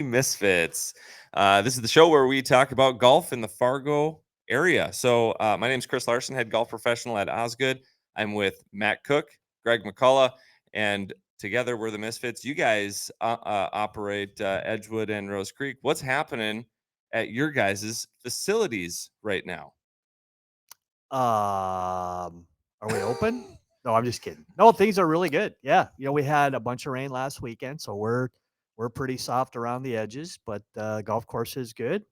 Misfits. This is the show where we talk about golf in the Fargo area. So, my name is Chris Larson, head golf professional at Osgood. I'm with Matt Cook, Greg McCullough, and together we're the Misfits. You guys operate Edgewood and Rose Creek. What's happening at your guys' facilities right now? Are we open? No, I'm just kidding. No, things are really good. Yeah, we had a bunch of rain last weekend, so we're pretty soft around the edges, but golf course is good.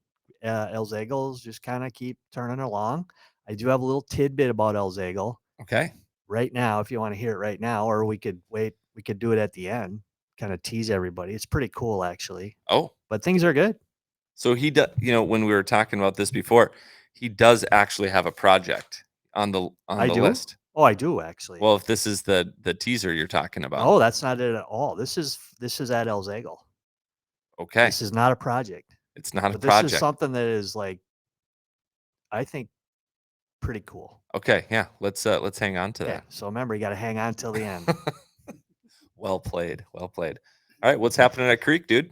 El Zagel's just kind of keep turning along. I do have a little tidbit about El Zagel Okay. right now, if you want to hear it right now, or we could wait. We could do it at the end, kind of tease everybody. It's pretty cool, actually. Oh, But things are good. so he does. When we were talking about this before, he does actually have a project on I the do. list. Oh, I do actually. Well, if this is the teaser you're talking about. No, that's not it at all. This is at El Zagel. Okay. This is not a project, It's not a but this is project. something that is, like, I think, pretty cool. Okay, yeah, let's hang on to Okay, that. so remember, you gotta hang on till the end. Well played, well played. All right, what's happening at Creek, dude?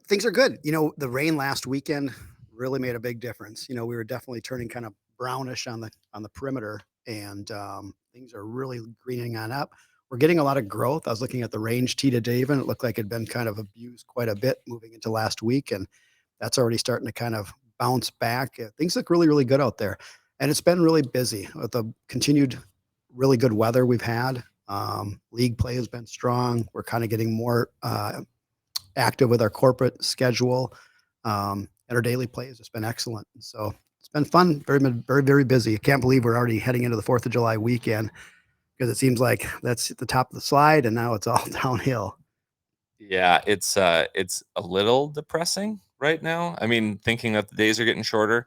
Things are good. The rain last weekend really made a big difference. We were definitely turning kind of brownish on the perimeter, and things are really greening on up. We're getting a lot of growth. I was looking at the range tee today, even it looked like it'd been kind of abused quite a bit moving into last week, and that's already starting to kind of bounce back. Things look really, really good out there, and it's been really busy with the continued really good weather we've had. League play has been strong. We're kind of getting more active with our corporate schedule. And our daily play has just been excellent. So it's been fun, very, very, very busy. I can't believe we're already heading into the 4th of July weekend because it seems like that's at the top of the slide and now it's all downhill. Yeah, it's a little depressing right now. I mean, thinking that the days are getting shorter,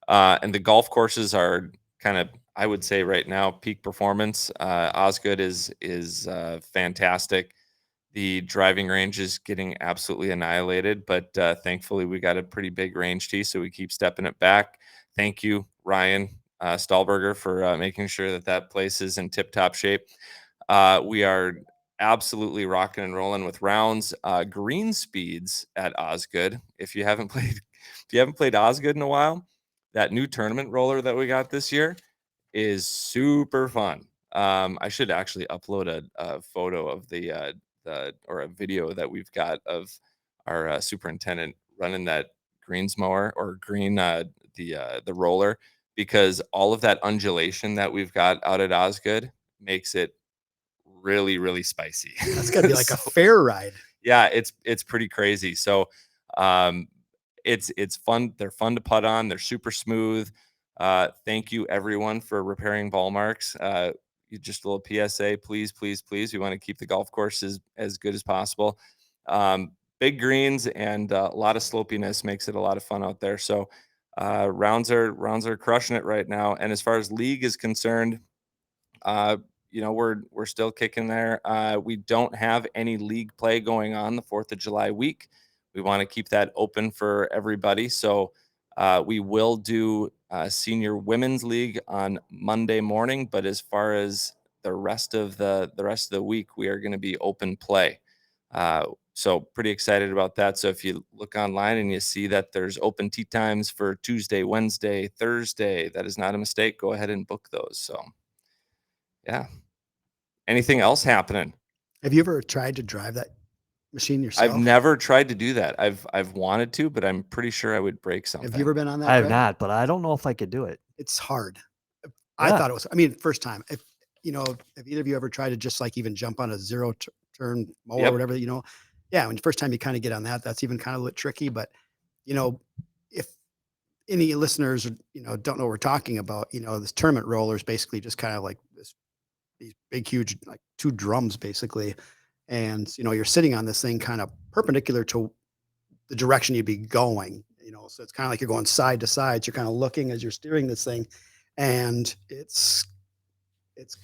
and the golf courses are kind of, I would say right now, peak performance. Osgood is fantastic. The driving range is getting absolutely annihilated, but thankfully we got a pretty big range tee, so we keep stepping it back. Thank you, Ryan Stahlberger, for making sure that that place is in tip-top shape. We are absolutely rocking and rolling with rounds. Green speeds at Osgood. If you haven't played Osgood in a while, that new tournament roller that we got this year is super fun. I should actually upload a photo of or a video that we've got of our superintendent running that greens mower or the roller, because all of that undulation that we've got out at Osgood makes it really, really spicy. That's got to be like So, a fair ride. yeah, it's pretty crazy. So, um, it's fun. They're fun to putt on. They're super smooth. Thank you everyone for repairing ball marks. Just a little PSA, please, please, please. We want to keep the golf courses as good as possible. Big greens and a lot of slopiness makes it a lot of fun out there. So rounds are crushing it right now. And as far as league is concerned, uh, we're still kicking there. We don't have any league play going on the 4th of July week. We want to keep that open for everybody. So we will do senior women's league on Monday morning, but as far as the rest of the week, we are going to be open play. So pretty excited about that. So if you look online and you see that there's open tee times for Tuesday, Wednesday, Thursday, that is not a mistake. Go ahead and book those. So yeah. Anything else happening? Have you ever tried to drive that machine I've yourself? never tried to do that. I've wanted to, but I'm pretty sure I would break Have you something. ever been on I that, have Greg? not, but I don't know if I could do it. It's hard. I Yeah. thought it was, I mean, first time. Have either of you ever tried to just like even jump on a zero turn mower or Yep. whatever? Yeah, when the first time you kind of get on that, that's even kind of a little tricky. But, you know, if any listeners, don't know what we're talking about, this tournament roller is basically just kind of like these big, huge, like two drums basically. And, you're sitting on this thing kind of perpendicular to the direction you'd be going, so it's kind of like you're going side to side. So you're kind of looking as you're steering this thing, and it's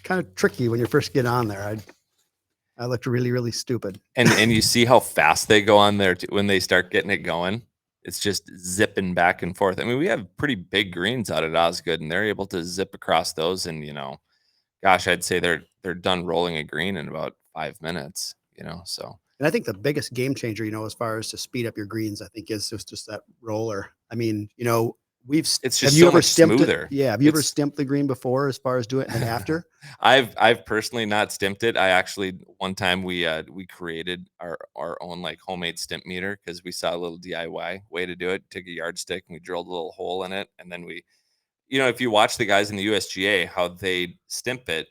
kind of tricky when you first get on there. I looked really, really stupid. And you see how fast they go on there when they start getting it going. It's just zipping back and forth. I mean, we have pretty big greens out at Osgood, and they're able to zip across those. And gosh, I'd say they're done rolling a green in about 5 minutes. So And I think the biggest game changer, as far as to speed up your greens, I think is just that roller. I mean, It's have just you so ever much stimped it? smoother. Yeah. Have you ever It's stimped the green before as far as doing it and then after? I've personally not stimped it. I actually one time we created our own like homemade stimp meter because we saw a little DIY way to do it. Took a yardstick and we drilled a little hole in it, and then we, if you watch the guys in the USGA how they stimp it,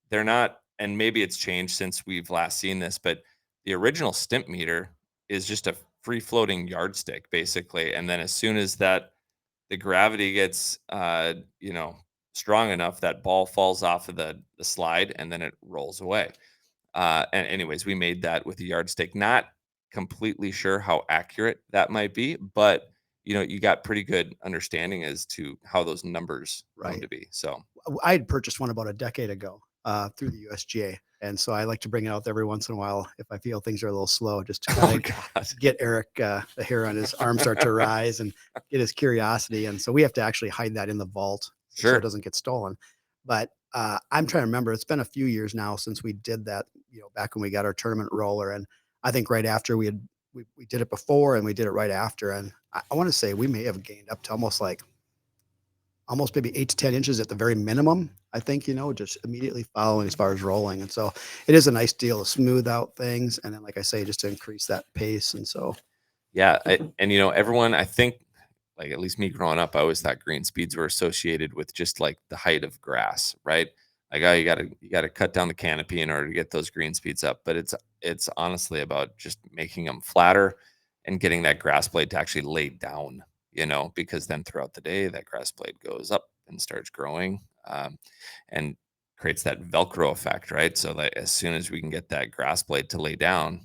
they're not, and maybe it's changed since we've last seen this, but the original stimp meter is just a free floating yardstick basically, and then as soon as the gravity gets strong enough, that ball falls off of the slide and then it rolls away. And anyways, we made that with a yardstick. Not completely sure how accurate that might be, but you got pretty good understanding as to how those numbers come Right. to be. So I had purchased one about a decade ago through the USGA. And so I like to bring it out every once in a while if I feel things are a little slow, just to kind oh of god. get Eric, the hair on his arm start to rise and get his curiosity. And so we have to actually hide that in the vault so it Sure. doesn't get stolen. But I'm trying to remember, it's been a few years now since we did that, back when we got our tournament roller. And I think right after we did it before and we did it right after. And I want to say we may have gained up to almost maybe 8 to 10 inches at the very minimum. I think, just immediately following as far as rolling. And so it is a nice deal to smooth out things. And then, like I say, just to increase that pace. And so, Yeah, and everyone, I think, like at least me growing up, I always thought green speeds were associated with just like the height of grass, right? Like, oh, you gotta cut down the canopy in order to get those green speeds up. But it's honestly about just making them flatter and getting that grass blade to actually lay down, because then throughout the day that grass blade goes up and starts growing, and creates that Velcro effect, right? So that as soon as we can get that grass blade to lay down,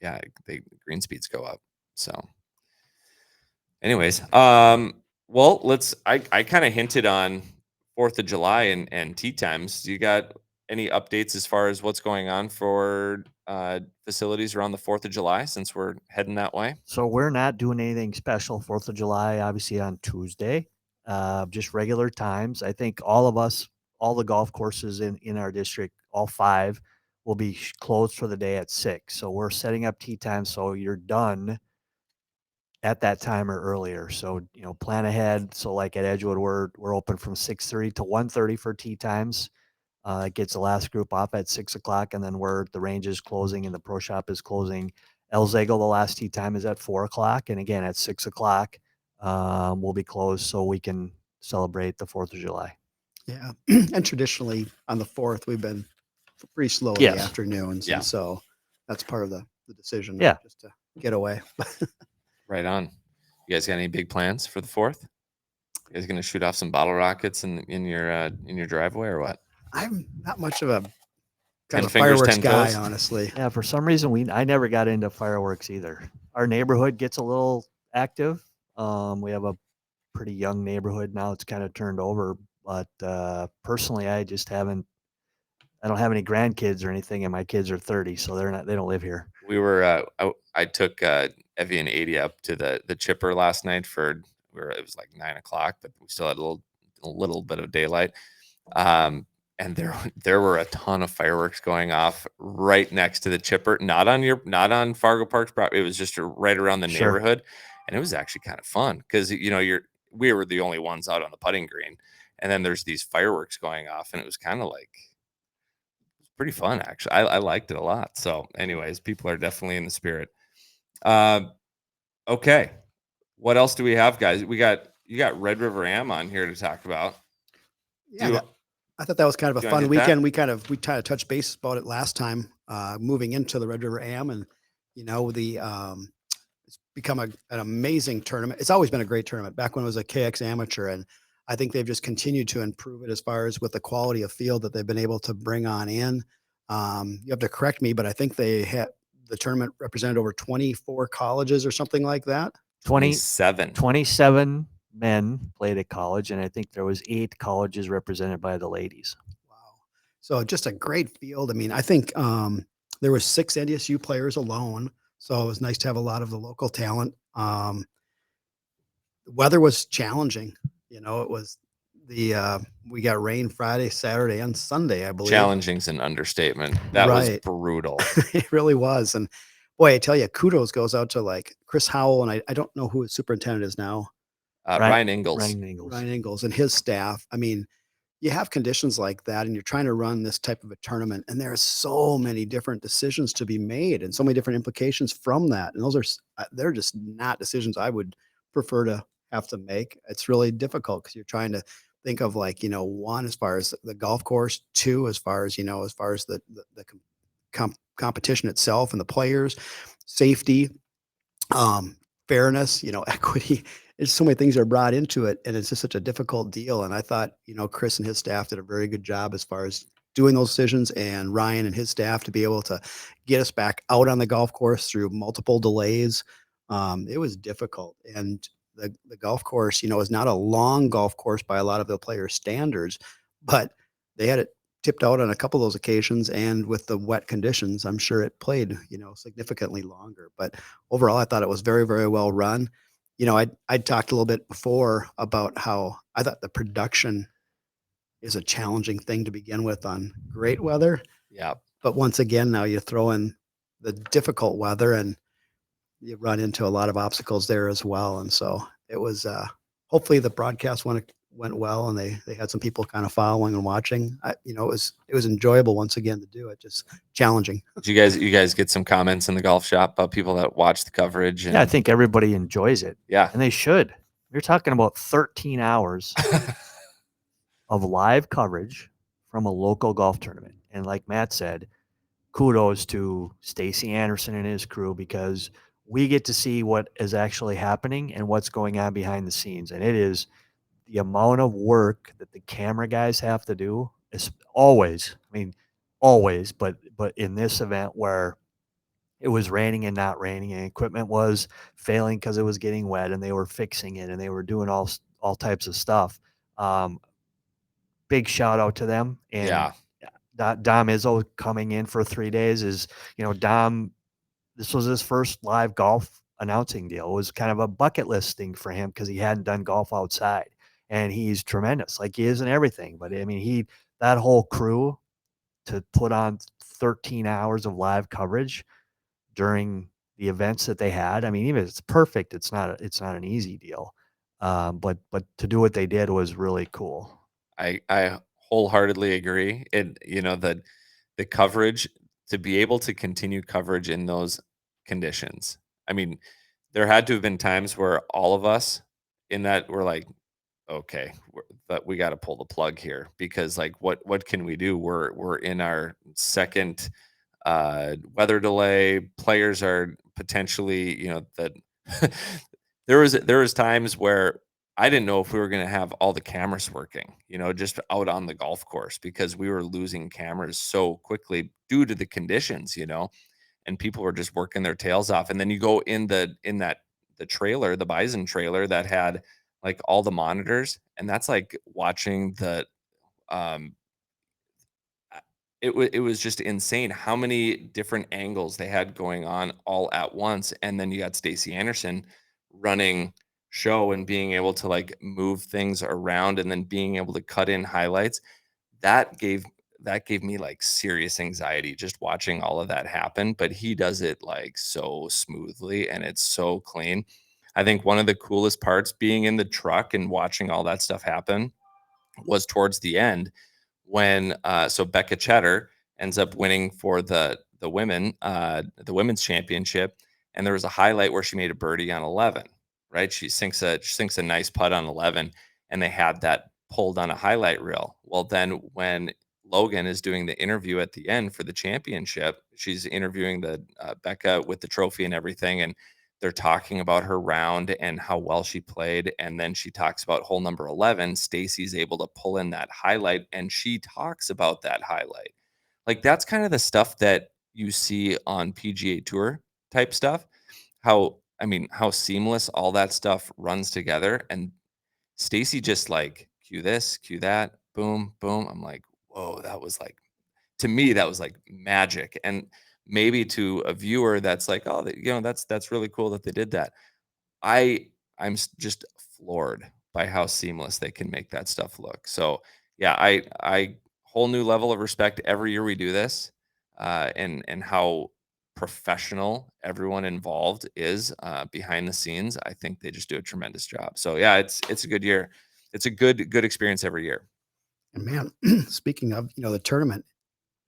yeah, the green speeds go up. So, anyways, well, I kind of hinted on 4th of July and tea times. Do you got any updates as far as what's going on for facilities around the 4th of July since we're heading that way? So we're not doing anything special 4th of July, obviously on Tuesday, just regular times. I think all of us, all the golf courses in our district, all 5 will be closed for the day at 6. So we're setting up tee time so you're done at that time or earlier. So, plan ahead. So like at Edgewood, we're open from 6:30 to 1:30 for tee times. It gets the last group off at 6 o'clock, and then the range is closing and the pro shop is closing. El Zago, the last tee time is at 4 o'clock, and again at 6 o'clock, we'll be closed so we can celebrate the 4th of July. yeah. And traditionally on the 4th, we've been pretty slow in the Yes. afternoons. Yeah. And so that's part of the decision. Yeah. Just to get away. Right on. You guys got any big plans for the 4th? You guys gonna shoot off some bottle rockets in your driveway or what? I'm not much of a 10 kind of fingers, fireworks 10 guy, toes? honestly. Yeah, for some reason I never got into fireworks either. Our neighborhood gets a little active. We have a pretty young neighborhood now. It's kind of turned over, but personally, I don't have any grandkids or anything, and my kids are 30, so they don't live here. We were I took Evie and 80 up to the chipper last night it was like 9 o'clock, but we still had a little bit of daylight. And there were a ton of fireworks going off right next to the chipper, not on Fargo Park's property. It was just right around the Sure. neighborhood, and it was actually kind of fun because we were the only ones out on the putting green, and then there's these fireworks going off, and it was kind of like pretty fun actually. I liked it a lot. So, anyways, people are definitely in the spirit. Uh, okay, what else do we have, guys? You got Red River Am on here to talk about. Yeah, I thought that was kind of a Do you wanna fun hit that? weekend. We kind of touched base about it last time, moving into the Red River Am, and it's become an amazing tournament. It's always been a great tournament. Back when it was a KX Amateur, and I think they've just continued to improve it as far as with the quality of field that they've been able to bring on in. You have to correct me, but I think they had the tournament represented over 24 colleges or something like that. 27. 27 men played at college, and I think there was 8 colleges represented by the ladies. Wow. So just a great field. I mean, I think there was 6 NDSU players alone. So it was nice to have a lot of the local talent. The weather was challenging. It was we got rain Friday, Saturday, and Sunday, I believe. Challenging's an understatement. That was Right. brutal. It really was. And boy, I tell you, kudos goes out to like Chris Howell, and I don't know who his superintendent is now, Right. Ryan Ingalls. Ryan Ingalls. Ryan Ingalls, and his staff. I mean, you have conditions like that, and you're trying to run this type of a tournament, and there are so many different decisions to be made, and so many different implications from that. And those are they're just not decisions I would prefer to have to make. It's really difficult because you're trying to think of like one as far as the golf course, two as far as as far as the competition itself and the players, safety, um, fairness, equity. There's so many things are brought into it, and it's just such a difficult deal. And I thought, Chris and his staff did a very good job as far as doing those decisions, and Ryan and his staff to be able to get us back out on the golf course through multiple delays. It was difficult, and the golf course, is not a long golf course by a lot of the players' standards, but they had it tipped out on a couple of those occasions, and with the wet conditions, I'm sure it played, significantly longer. But overall, I thought it was very, very well run. I talked a little bit before about how I thought the production is a challenging thing to begin with on great weather. Yeah. But once again, now you throw in the difficult weather, and you run into a lot of obstacles there as well. And so it was hopefully the broadcast went well, and they had some people kind of following and watching. It was enjoyable once again to do it, just challenging. Did you guys get some comments in the golf shop about people that watch the coverage? And Yeah, I think everybody enjoys it, yeah. and they should. You're talking about 13 hours of live coverage from a local golf tournament. And like Matt said, kudos to Stacy Anderson and his crew, because we get to see what is actually happening and what's going on behind the scenes. And it is the amount of work that the camera guys have to do is always, but in this event where it was raining and not raining, and equipment was failing because it was getting wet, and they were fixing it, and they were doing all types of stuff. Um, Big shout out to them. And Yeah. Dom Izzo coming in for 3 days is, Dom, this was his first live golf announcing deal. It was kind of a bucket list thing for him because he hadn't done golf outside, and he's tremendous. Like he is in everything. But I mean, that whole crew to put on 13 hours of live coverage during the events that they had. I mean, even if it's perfect, it's not an easy deal. But to do what they did was really cool. I wholeheartedly agree. The coverage, to be able to continue coverage in those conditions. I mean, there had to have been times where all of us in that were like, okay, but we got to pull the plug here, because like what can we do? We're in our second weather delay. Players are potentially, that there was times where I didn't know if we were going to have all the cameras working, just out on the golf course, because we were losing cameras so quickly due to the conditions, and people were just working their tails off. And then you go the trailer, the Bison trailer that had like all the monitors, and that's like watching um it was just insane how many different angles they had going on all at once. And then you got Stacy Anderson running show and being able to like move things around, and then being able to cut in highlights. That gave me like serious anxiety just watching all of that happen, but he does it like so smoothly, and it's so clean. I think one of the coolest parts being in the truck and watching all that stuff happen was towards the end, when so Becca Cheddar ends up winning for the women's championship, and there was a highlight where she made a birdie on 11, right? She sinks a nice putt on 11, and they had that pulled on a highlight reel. Well, then when Logan is doing the interview at the end for the championship, she's interviewing the Becca with the trophy and everything, and they're talking about her round and how well she played. And then she talks about hole number 11. Stacy's able to pull in that highlight, and she talks about that highlight. Like that's kind of the stuff that you see on PGA Tour type stuff. How seamless all that stuff runs together. And Stacy just like cue this, cue that, boom, boom. I'm like, whoa, that was like, to me, that was like magic. And maybe to a viewer that's like, oh, that's really cool that they did that. I'm just floored by how seamless they can make that stuff look. So yeah, I whole new level of respect every year we do this, and how professional everyone involved is behind the scenes. I think they just do a tremendous job. So yeah, it's a good year. It's a good experience every year. And man, speaking of, the tournament,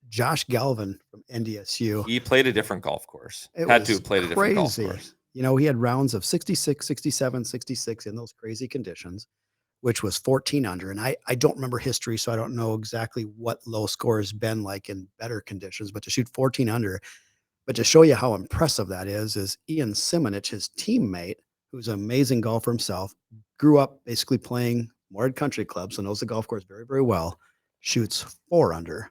Josh Galvin from NDSU, He played a different golf course. it Had to was have played a different golf crazy. course. He had rounds of 66, 67, 66 in those crazy conditions, which was 14 under. And I don't remember history, so I don't know exactly what low score has been like in better conditions, but to shoot 14 under, but to show you how impressive that is Ian Simonich, his teammate, who's an amazing golfer himself, grew up basically playing Morehead Country Club, so knows the golf course very, very well, shoots 4 under.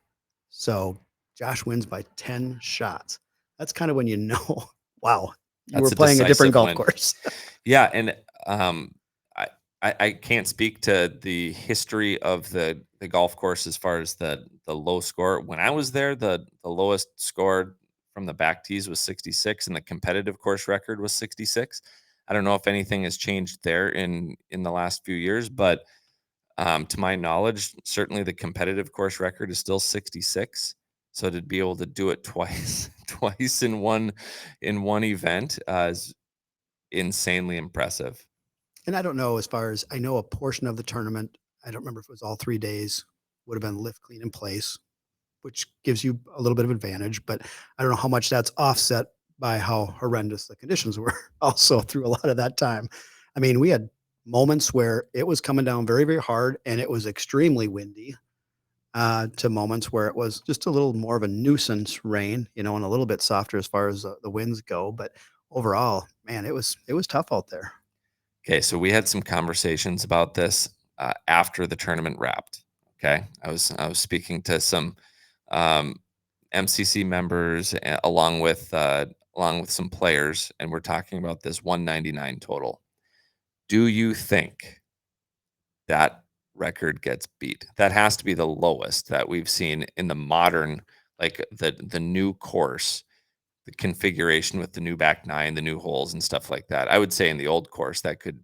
So Josh wins by 10 shots. That's kind of when you know, wow, you That's were a playing a different decisive golf win. course. Yeah, and I, I can't speak to the history of the golf course as far as the low score. When I was there, the lowest score from the back tees was 66, and the competitive course record was 66. I don't know if anything has changed there in the last few years, but to my knowledge, certainly the competitive course record is still 66. So to be able to do it twice, twice in one event is insanely impressive. And I don't know, as far as I know, a portion of the tournament, I don't remember if it was all 3 days, would have been lift, clean, in place, which gives you a little bit of advantage. But I don't know how much that's offset by how horrendous the conditions were also through a lot of that time. I mean, we had moments where it was coming down very, very hard and it was extremely windy, to moments where it was just a little more of a nuisance rain, and a little bit softer as far as the winds go. But overall, man, it was tough out there. Okay, so we had some conversations about this after the tournament wrapped. Okay, I was speaking to some um, MCC members along with some players, and we're talking about this 199 total. Do you think that record gets beat? That has to be the lowest that we've seen in the modern, like the new course, the configuration with the new back nine, the new holes and stuff like that. I would say in the old course that could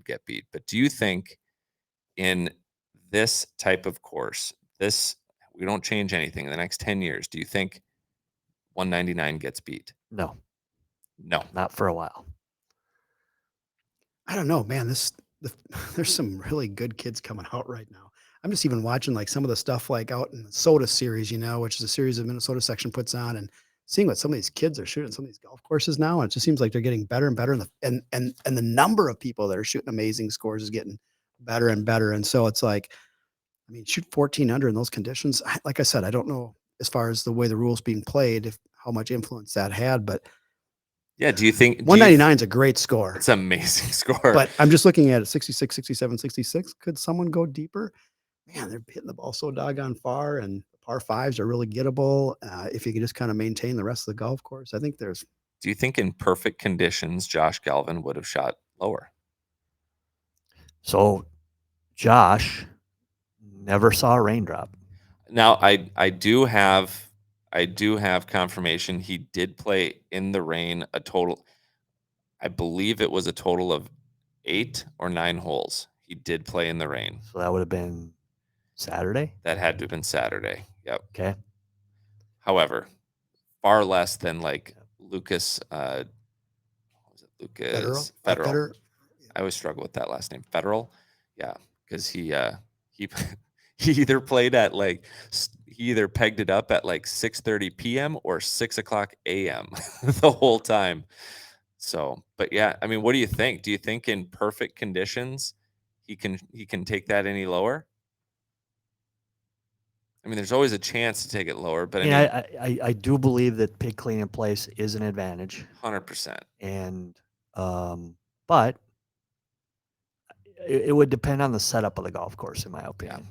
get beat. But do you think in this type of course, this we don't change anything in the next 10 years, do you think 199 gets beat? No, No. not for a while. I don't know, man. There's some really good kids coming out right now. I'm just even watching like some of the stuff like out in the Soda series, which is a series of Minnesota section puts on, and seeing what some of these kids are shooting some of these golf courses now. And it just seems like they're getting better and better, and the number of people that are shooting amazing scores is getting better and better. And so it's like, I mean, shoot 14 under in those conditions. Like I said, I don't know as far as the way the rules being played, if how much influence that had, but Yeah, do you think 199 is a great score. it's an amazing score? But I'm just looking at it, 66, 67, 66. Could someone go deeper? Man, they're hitting the ball so doggone far, and the par fives are really gettable. If you can just kind of maintain the rest of the golf course, I think there's. Do you think in perfect conditions Josh Galvin would have shot lower? So Josh never saw a raindrop. Now I do have confirmation he did play in the rain a total, I believe it was a total of 8 or 9 holes. He did play in the rain. So that would have been Saturday. That had to have been Saturday. Yep. Okay. However, far less than like Lucas what was it? Federal. Lucas Federal. Federer. I always struggle with that last name. Federal. Yeah, because he he either played at like he either pegged it up at like 6:30 p.m. or 6 o'clock a.m. the whole time. So, but yeah, I mean, what do you think? Do you think in perfect conditions he can take that any lower? I mean, there's always a chance to take it lower, but I Yeah, mean, I do believe that pig clean in place is an advantage, 100%. and but it would depend on the setup of the golf course, in my opinion.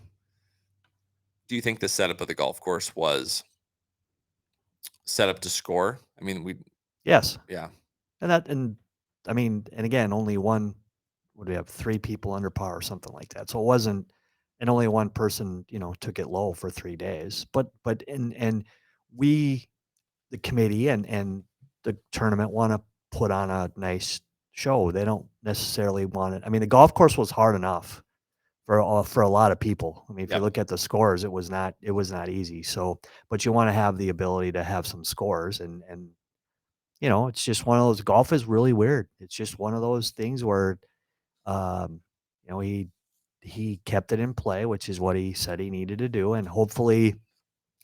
Do you think the setup of the golf course was set up to score? I mean, Yes, yeah, and I mean, and again, only one. Would we have 3 people under par or something like that? So it wasn't, and only one person, took it low for 3 days. But and we, the committee and the tournament, want to put on a nice show. They don't necessarily want it. I mean, the golf course was hard enough for a lot of people. I mean, if you Yep. look at the scores, it was not easy. So, but you want to have the ability to have some scores, and it's just one of those. Golf is really weird. It's just one of those things where, um, he kept it in play, which is what he said he needed to do, and hopefully,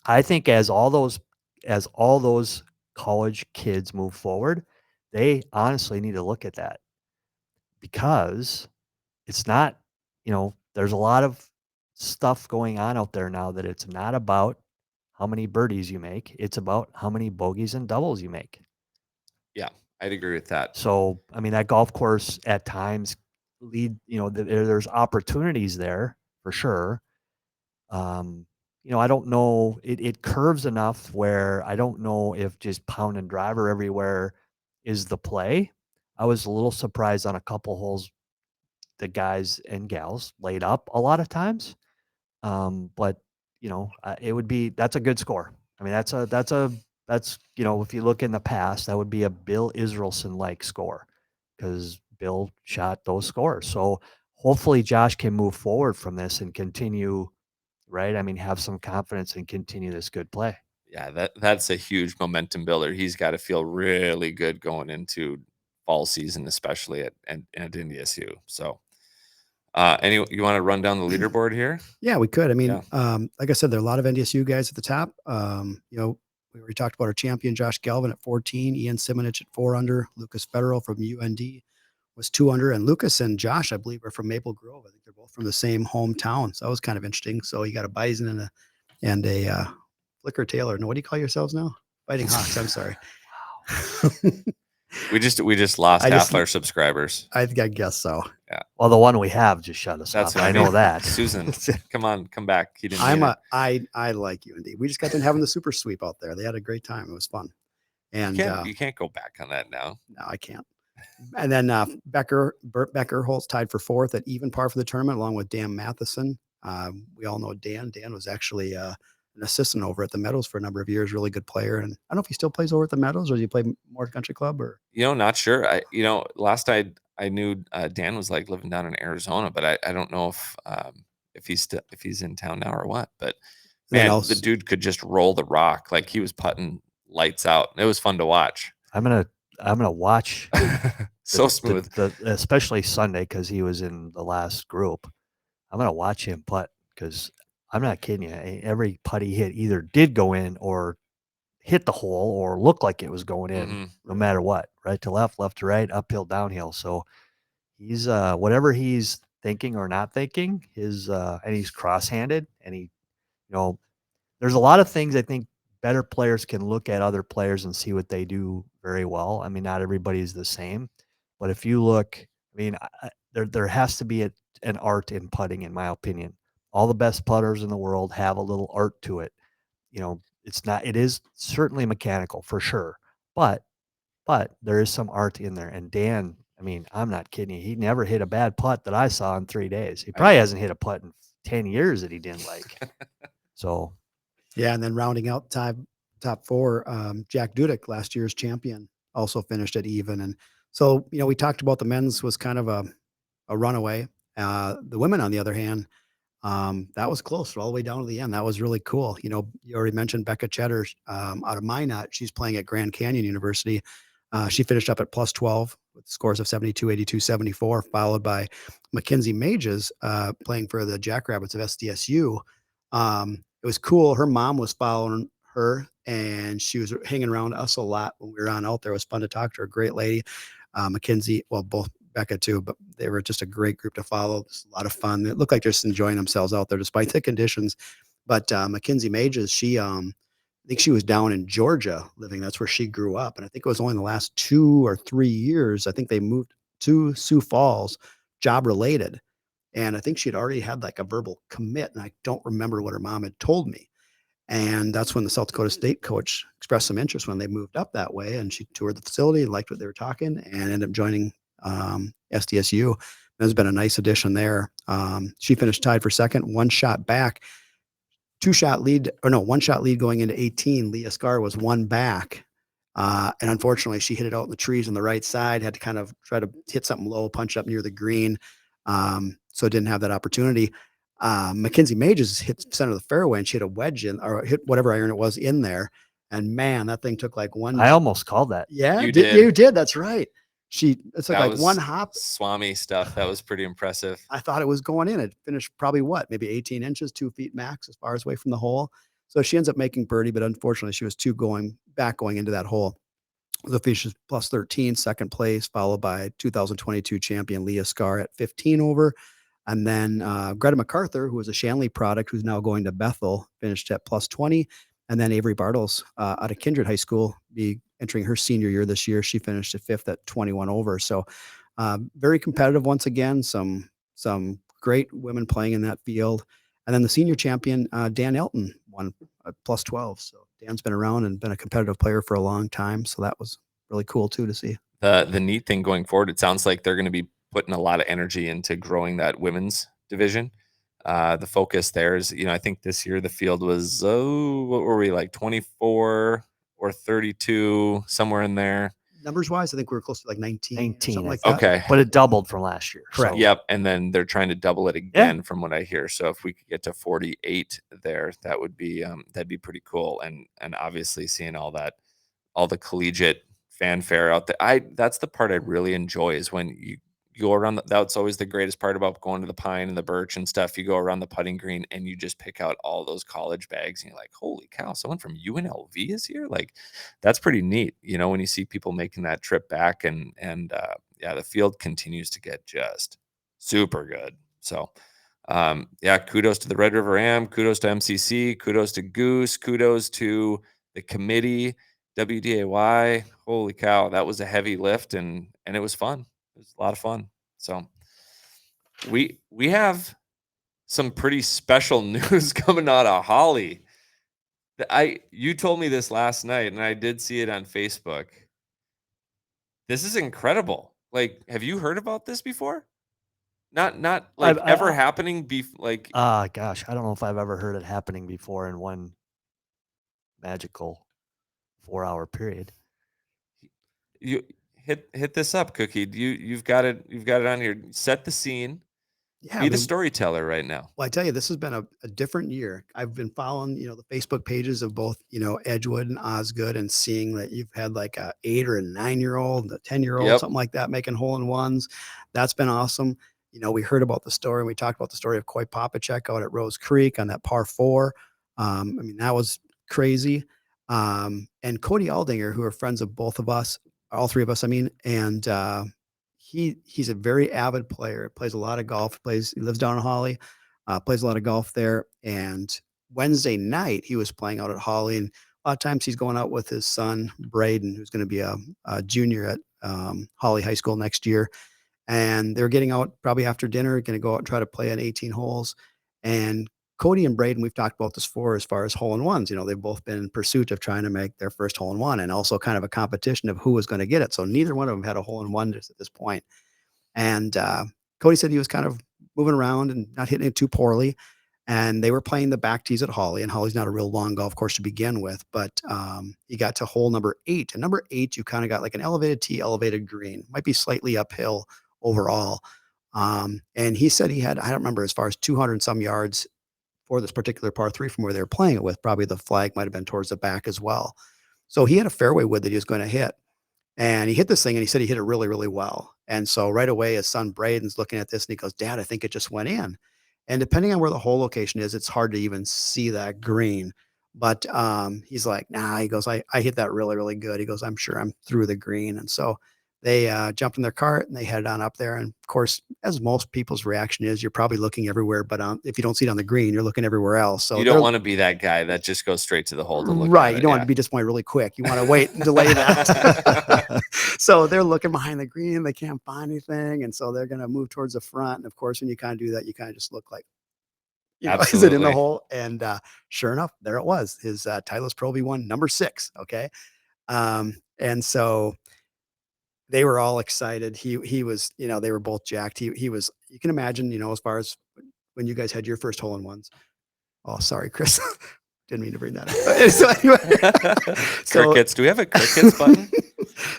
I think as all those college kids move forward, they honestly need to look at that because it's not, there's a lot of stuff going on out there now that it's not about how many birdies you make, it's about how many bogeys and doubles you make. Yeah, I'd agree with that. So, I mean, that golf course at times there's opportunities there for sure. Um, I don't know. It curves enough where I don't know if just pound and driver everywhere is the play. I was a little surprised on a couple holes the guys and gals laid up a lot of times. But it would be that's a good score. I mean, that's if you look in the past, that would be a Bill Israelson like score because Bill shot those scores. So hopefully Josh can move forward from this and continue, right? I mean, have some confidence and continue this good play. Yeah, that's a huge momentum builder. He's got to feel really good going into fall season, especially at NDSU. So, you want to run down the leaderboard here? Yeah, we could. I mean, Yeah. like I said, there are a lot of NDSU guys at the top. We already talked about our champion, Josh Galvin at 14, Ian Simonich at 4 under, Lucas Federal from UND was 2 under, and Lucas and Josh, I believe, are from Maple Grove. I think they're both from the same hometown. So that was kind of interesting. So you got a Bison and a Flicker Taylor. No, what do you call yourselves now? Fighting Hawks. I'm sorry. We just lost I half just- our subscribers. I guess so. Yeah, Well, the one we have just shut us that's off. what I I mean. know that. Susan, come on, come back. He didn't mean it. I like UND. We just got done having the super sweep out there. They had a great time. It was fun. And You can't go back on that now. no, I can't. And then Burt Becker holds tied for 4th at even par for the tournament, along with Dan Matheson. We all know Dan. Dan was actually an assistant over at the Meadows for a number of years. Really good player. And I don't know if he still plays over at the Meadows or does he play more country club or. Not sure. Last I knew Dan was like living down in Arizona, but I don't know if he's in town now or what. But man, the dude could just roll the rock like he was putting lights out. It was fun to watch. I'm gonna watch So smooth. Especially Sunday because he was in the last group. I'm gonna watch him putt because I'm not kidding you. Every putt he hit either did go in or hit the hole or looked like it was going in, no matter what. Right to left, left to right, uphill, downhill. So he's whatever he's thinking or not thinking, and he's cross-handed, and there's a lot of things I think better players can look at other players and see what they do very well. I mean, not everybody's the same, but if you look, I mean, there has to be an art in putting, in my opinion. All the best putters in the world have a little art to it. It is certainly mechanical for sure, but there is some art in there. And Dan, I mean, I'm not kidding you. He never hit a bad putt that I saw in 3 days. He probably hasn't hit a putt in 10 years that he didn't like. So yeah, and then rounding out top 4, Jack Dudek, last year's champion, also finished at even. And so, we talked about the men's was kind of a runaway. The women, on the other hand, that was close all the way down to the end. That was really cool. You already mentioned Becca Cheddar out of Minot. She's playing at Grand Canyon University. She finished up at plus 12 with scores of 72, 82, 74, followed by Mackenzie Mages playing for the Jackrabbits of SDSU. It was cool. Her mom was following her and she was hanging around us a lot when we were on out there. It was fun to talk to her. Great lady. Mackenzie, well, both Becca too, but they were just a great group to follow. It's a lot of fun. It looked like they're just enjoying themselves out there despite the conditions. But Mackenzie Mages, she, I think she was down in Georgia living. That's where she grew up. And I think it was only in the last 2 or 3 years, I think they moved to Sioux Falls, job related. And I think she'd already had like a verbal commit. And I don't remember what her mom had told me. And that's when the South Dakota State coach expressed some interest when they moved up that way. And she toured the facility, liked what they were talking, and ended up joining SDSU. There's been a nice addition there. She finished tied for second, 1 shot back, 1 shot lead going into 18. Leah Scar was 1 back. And unfortunately, she hit it out in the trees on the right side, had to kind of try to hit something low, punch up near the green. So didn't have that opportunity. Mackenzie Mages hit center of the fairway and she hit a wedge in or hit whatever iron it was in there. And man, that thing took like one. I almost called that. Yeah, You you did. did. That's right. It took That like one was hop. Swami stuff. That was pretty impressive. I thought it was going in. It finished probably what, maybe 18 inches, 2 feet max as far as away from the hole. So she ends up making birdie, but unfortunately she was going into that hole. The fish is plus 13, second place, followed by 2022 champion Leah Scar at 15 over. And then Greta MacArthur, who was a Shanley product, who's now going to Bethel, finished at plus 20. And then Avery Bartles out of Kindred High School, be entering her senior year this year. She finished at fifth at 21 over. So very competitive once again. Some great women playing in that field. And then the senior champion, Dan Elton, won plus 12. So Dan's been around and been a competitive player for a long time. So that was really cool too to see. The neat thing going forward, it sounds like they're going to be putting a lot of energy into growing that women's division. The focus there is, I think this year the field was, what were we, like 24 or 32, somewhere in there. Numbers wise, I think we were close to like 19, 19, something I like think. that. Okay. But it doubled from last year. Correct. So Yep. And then they're trying to double it again from what I hear. So if we could get to 48 there, that would be, that'd be pretty cool. And obviously seeing all the collegiate fanfare out there. That's the part I really enjoy is when you go around. That's always the greatest part about going to the Pine and the Birch and stuff. You go around the putting green and you just pick out all those college bags and you're like, holy cow, someone from UNLV is here. Like, that's pretty neat. When you see people making that trip back and yeah, the field continues to get just super good. So yeah, kudos to the Red River Am, kudos to MCC, kudos to Goose, kudos to the committee, WDAY. Holy cow, that was a heavy lift and it was fun. It was a lot of fun. So we have some pretty special news coming out of Holly. You told me this last night and I did see it on Facebook. This is incredible. Like, have you heard about this before? Not like ever happening like gosh, I don't know if I've ever heard it happening before in one magical 4-hour period. You hit this up, Cookie. You've got it on here. Set the scene. Yeah, Be the storyteller right now. Well, I tell you, this has been a different year. I've been following, the Facebook pages of both, Edgewood and Osgood and seeing that you've had like a 8 or a 9-year-old, a 10-year-old, Yep. something like that, making hole-in-ones. That's been awesome. We heard about the story. We talked about the story of Coy Popacek out at Rose Creek on that par 4. That was crazy. And Cody Aldinger, who are friends of both of us, all three of us, and he's a very avid player. Plays a lot of golf. He lives down in Holly. Plays a lot of golf there. And Wednesday night he was playing out at Holly, and a lot of times he's going out with his son Braden, who's going to be a junior at Holly High School next year. And they're getting out probably after dinner, going to go out and try to play on 18 holes. And Cody and Braden, we've talked about this before as far as hole-in-ones. They've both been in pursuit of trying to make their first hole-in-one and also kind of a competition of who was going to get it. So neither one of them had a hole-in-one just at this point. And Cody said he was kind of moving around and not hitting it too poorly. And they were playing the back tees at Holly, and Holly's not a real long golf course to begin with, but he got to hole number 8. And number 8, you kind of got like an elevated tee, elevated green, might be slightly uphill overall. And he said he had, I don't remember, as far as 200 and some yards for this particular par 3 from where they were playing it with. Probably the flag might have been towards the back as well. So he had a fairway wood that he was going to hit. And he hit this thing and he said he hit it really, really well. And so right away, his son Braden's looking at this and he goes, Dad, I think it just went in. And depending on where the hole location is, it's hard to even see that green. But he's like, nah, he goes, I hit that really, really good. He goes, I'm sure I'm through the green. And so they jumped in their cart and they headed on up there. And of course, as most people's reaction is, you're probably looking everywhere. But if you don't see it on the green, you're looking everywhere else. So you don't want to be that guy that just goes straight to the hole to look right. at it. You don't want to be disappointed really quick. You want to wait and delay that. So they're looking behind the green. They can't find anything. And so they're going to move towards the front. And of course, when you kind of do that, you kind of just look like, is it in the hole? And sure enough, there it was. His Titleist Pro V1 number 6. Okay. And so they were all excited. He was, they were both jacked. He was, you can imagine, as far as when you guys had your first hole-in-ones. Oh, sorry, Chris. Didn't mean to bring that up. So anyway, Crickets. Do we have a crickets button?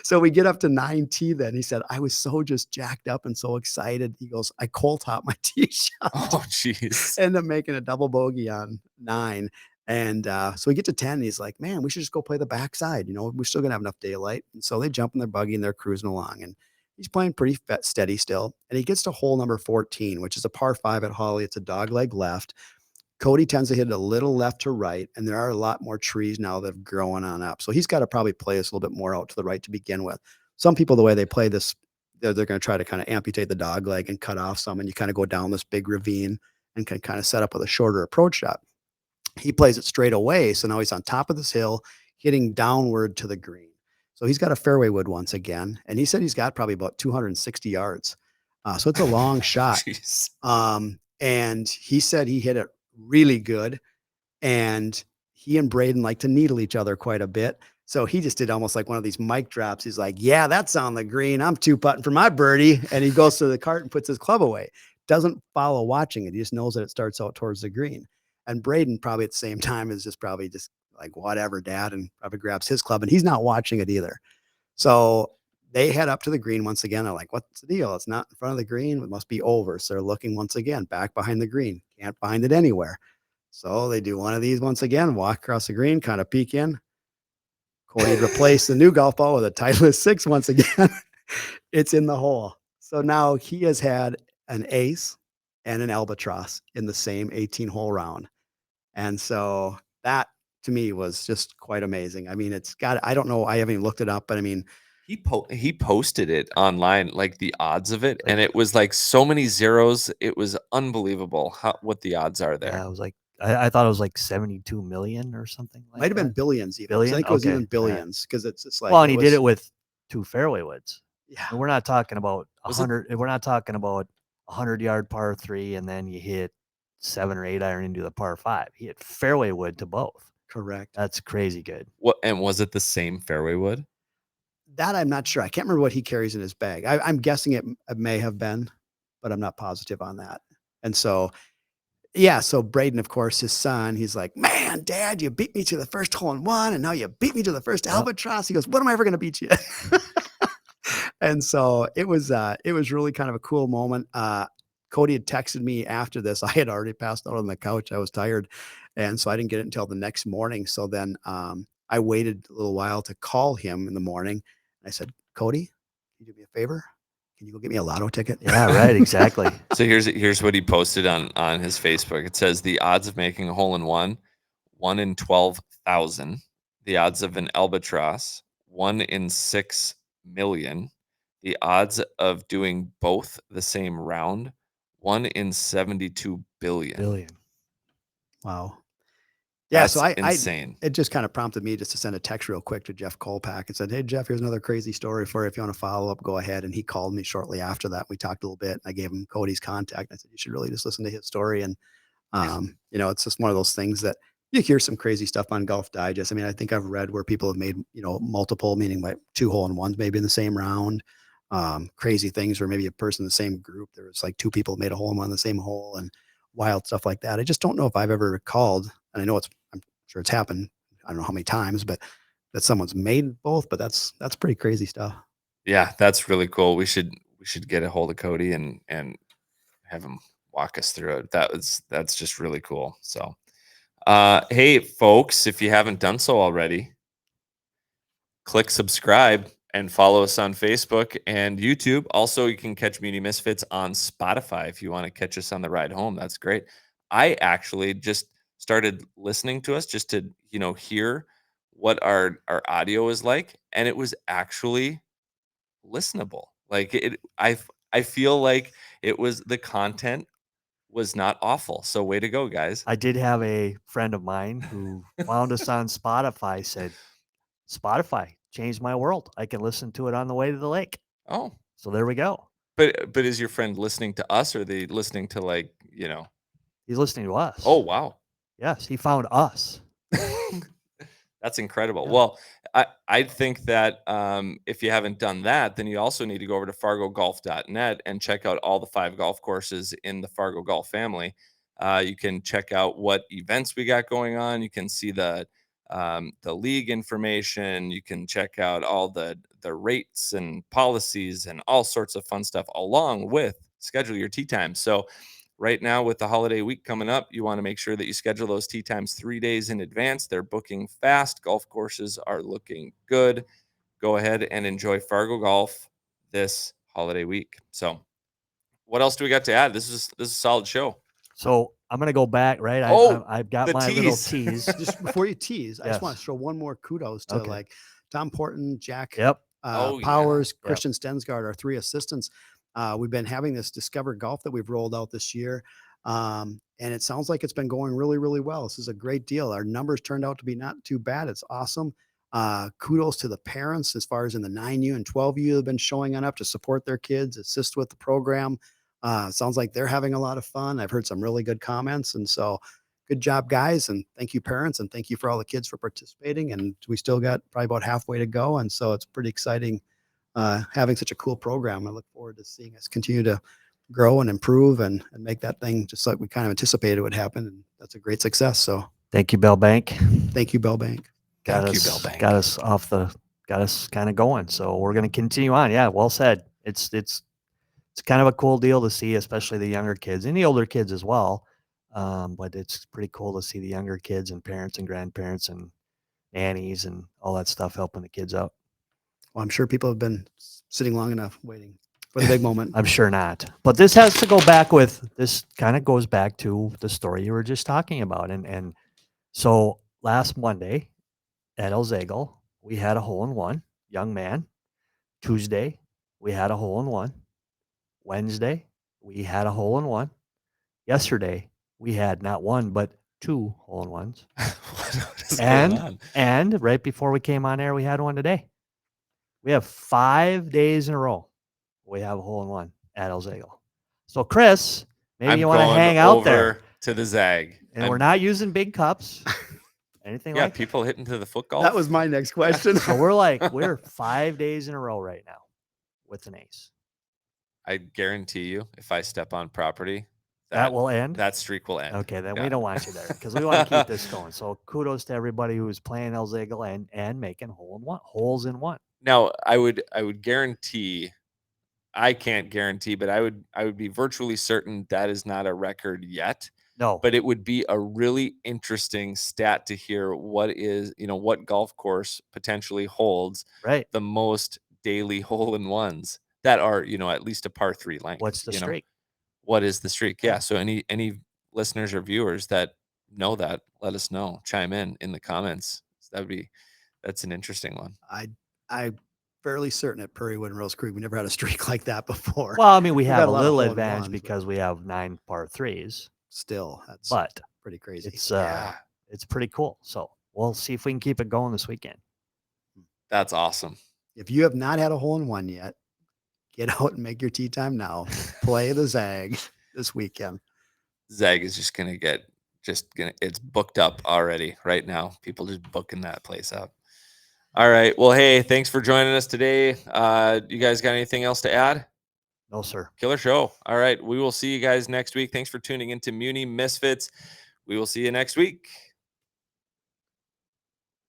so we get up to 9 tee then. He said, I was so just jacked up and so excited. He goes, I cold top my tee shot. Oh, jeez. End up making a double bogey on 9. And so we get to 10. And he's like, man, we should just go play the backside. You know, we're still going to have enough daylight. And so they jump in their buggy and they're cruising along. And he's playing pretty steady still. And he gets to hole number 14, which is a par 5 at Holly. It's a dog leg left. Cody tends to hit it a little left to right, and there are a lot more trees now that have grown on up. So he's got to probably play this a little bit more out to the right to begin with. Some people, the way they play this, they're going to try to kind of amputate the dog leg and cut off some, and you kind of go down this big ravine and can kind of set up with a shorter approach shot. He plays it straight away, so now he's on top of this hill, hitting downward to the green. So he's got a fairway wood once again, and he said he's got probably about 260 yards. So it's a long shot. Jeez. And he said he hit it really good. And he and Braden like to needle each other quite a bit. So he just did almost like one of these mic drops. He's like, yeah, that's on the green. I'm 2-putting for my birdie. And he goes to the cart and puts his club away. Doesn't follow watching it. He just knows that it starts out towards the green. And Braden probably at the same time is just probably just like, whatever, dad, and probably grabs his club. And he's not watching it either. So they head up to the green once again. They're like, what's the deal? It's not in front of the green. It must be over. So they're looking once again back behind the green. Can't find it anywhere. So they do one of these once again, walk across the green, kind of peek in. Cody replaced the new golf ball with a Titleist 6 once again. It's in the hole. So now he has had an ace and an albatross in the same 18-hole round. And so that to me was just quite amazing. I mean, it's got, I don't know, I haven't even looked it up, but I mean, He posted it online, like the odds of it, and it was like so many zeros. It was unbelievable what the odds are there. Yeah, it was like I thought it was like 72 million or something like might have been that. billions even. Billion? I think it was Okay, even yeah. billions because it's like, Well, and he did it with 2 fairway woods. yeah. And we're not talking about Was it- 100. We're not talking about 100-yard par 3 and then you hit 7 or 8 iron into the par 5. He hit fairway wood to both. Correct. That's crazy good. What, and was it the same fairway wood? That I'm not sure. I can't remember what he carries in his bag. I'm guessing it may have been, but I'm not positive on that. And so, yeah, so Braden, of course, his son, he's like, man, dad, you beat me to the first hole in one, and now you beat me to the first albatross. He goes, when am I ever going to beat you? And so it was really kind of a cool moment. Cody had texted me after this. I had already passed out on the couch. I was tired. And so I didn't get it until the next morning. So then I waited a little while to call him in the morning. I said, Cody, can you do me a favor? Can you go get me a lotto ticket? Yeah, right, exactly. So here's what he posted on his Facebook. It says the odds of making a hole in one, 1 in 12,000. The odds of an albatross, 1 in 6 million. The odds of doing both the same round, 1 in 72 billion. Billion. Wow. Yeah, That's so insane. It just kind of prompted me just to send a text real quick to Jeff Kolpak and said, hey, Jeff, here's another crazy story for you. If you want to follow up, go ahead. And he called me shortly after that. We talked a little bit. And I gave him Cody's contact. I said, you should really just listen to his story. And, you know, it's just one of those things that you hear some crazy stuff on Golf Digest. I mean, I think I've read where people have made, you know, multiple, meaning like 2 hole-in-ones maybe in the same round. Crazy things where maybe a person in the same group, there was like 2 people made a hole-in-one in the same hole and wild stuff like that. I just don't know if I've ever recalled, and I know I'm sure it's happened. I don't know how many times, but that someone's made both, but that's pretty crazy stuff. Yeah, that's really cool. We should get a hold of Cody and have him walk us through it. That's just really cool. So hey folks, if you haven't done so already, click subscribe and follow us on Facebook and YouTube. Also, you can catch Muni Misfits on Spotify if you want to catch us on the ride home. That's great. I actually just started listening to us just to, you know, hear what our audio is like, and it was actually listenable. Like I feel like the content was not awful. So way to go, guys. I did have a friend of mine who found us on Spotify, said, Spotify changed my world. I can listen to it on the way to the lake. Oh, So there we go. but is your friend listening to us, or are they listening to, like, you know? He's listening to us. Oh, wow. Yes, he found us. That's incredible. Yeah. Well, I think that if you haven't done that, then you also need to go over to fargogolf.net and check out all the 5 golf courses in the Fargo Golf family. You can check out what events we got going on. You can see the league information. You can check out all the rates and policies and all sorts of fun stuff, along with schedule your tee times. So right now, with the holiday week coming up, you want to make sure that you schedule those tee times 3 days in advance. They're booking fast. Golf courses are looking good. Go ahead and enjoy Fargo Golf this holiday week. So what else do we got to add? This is a solid show. So I'm gonna go back, right? Oh, I've got the my little tease. tease. Just before you tease, I just want Yes. to show one more kudos to Okay. like Tom Porton, Jack Yep. Oh, yeah. Powers, Yep. Christian Stensgaard, our 3 assistants. We've been having this Discover Golf that we've rolled out this year. And it sounds like it's been going really, really well. This is a great deal. Our numbers turned out to be not too bad. It's awesome. Kudos to the parents as far as in the 9U and 12U have been showing on up to support their kids, assist with the program. Sounds like they're having a lot of fun. I've heard some really good comments. And so good job, guys. And thank you, parents. And thank you for all the kids for participating. And we still got probably about halfway to go. And so it's pretty exciting having such a cool program. I look forward to seeing us continue to grow and improve and make that thing just like we kind of anticipated would happen. And that's a great success. So Thank you, Bell Bank. thank you, Bell Bank. Got Thank you, us, Bell Bank. got us kind of going. So we're going to continue on. Yeah, well said. It's kind of a cool deal to see, especially the younger kids and the older kids as well. But it's pretty cool to see the younger kids and parents and grandparents and nannies and all that stuff helping the kids out. Well, I'm sure people have been sitting long enough waiting for the big moment. I'm sure not. But this has to go back with this kind of goes back to the story you were just talking about. And so last Monday at El Zagle, we had a hole in one, young man. Tuesday, we had a hole in one. Wednesday, we had a hole in one. Yesterday, we had not one, but 2 hole in ones. What is going on? And right before we came on air, we had one today. We have 5 days in a row. We have a hole in one at El Zagle. So, Chris, maybe you want to hang out there. To the Zag. And we're not using big cups, anything Yeah, like that. people hitting to the foot golf. That was my next question. So we're 5 days in a row right now with an ace. I guarantee you, if I step on property, That will end. that streak will end. Okay, then Yeah. we don't want you there because we want to keep this going. So kudos to everybody who's playing El Zagle and making holes in one. Now, I would guarantee, I can't guarantee, but I would be virtually certain that is not a record yet. No, But it would be a really interesting stat to hear what golf course potentially holds right. the most daily hole in ones that are, at least a par 3 length. What's the streak? What is the streak? Yeah. Yeah. So any listeners or viewers that know that, let us know. Chime in the comments. That's an interesting one. I'm fairly certain at Prairie Wood and Rose Creek, we never had a streak like that before. Well, I mean, we We've have had a a lot of little hole in advantage ones, but- because we have 9 par 3s, Still, that's but pretty crazy. it's pretty cool. So we'll see if we can keep it going this weekend. That's awesome. If you have not had a hole in one yet, get out and make your tee time now. Play the Zag this weekend. Zag is just gonna it's booked up already right now. People just booking that place up. All right. Well, hey, thanks for joining us today. You guys got anything else to add? No, sir. Killer show. All right. We will see you guys next week. Thanks for tuning into Muni Misfits. We will see you next week.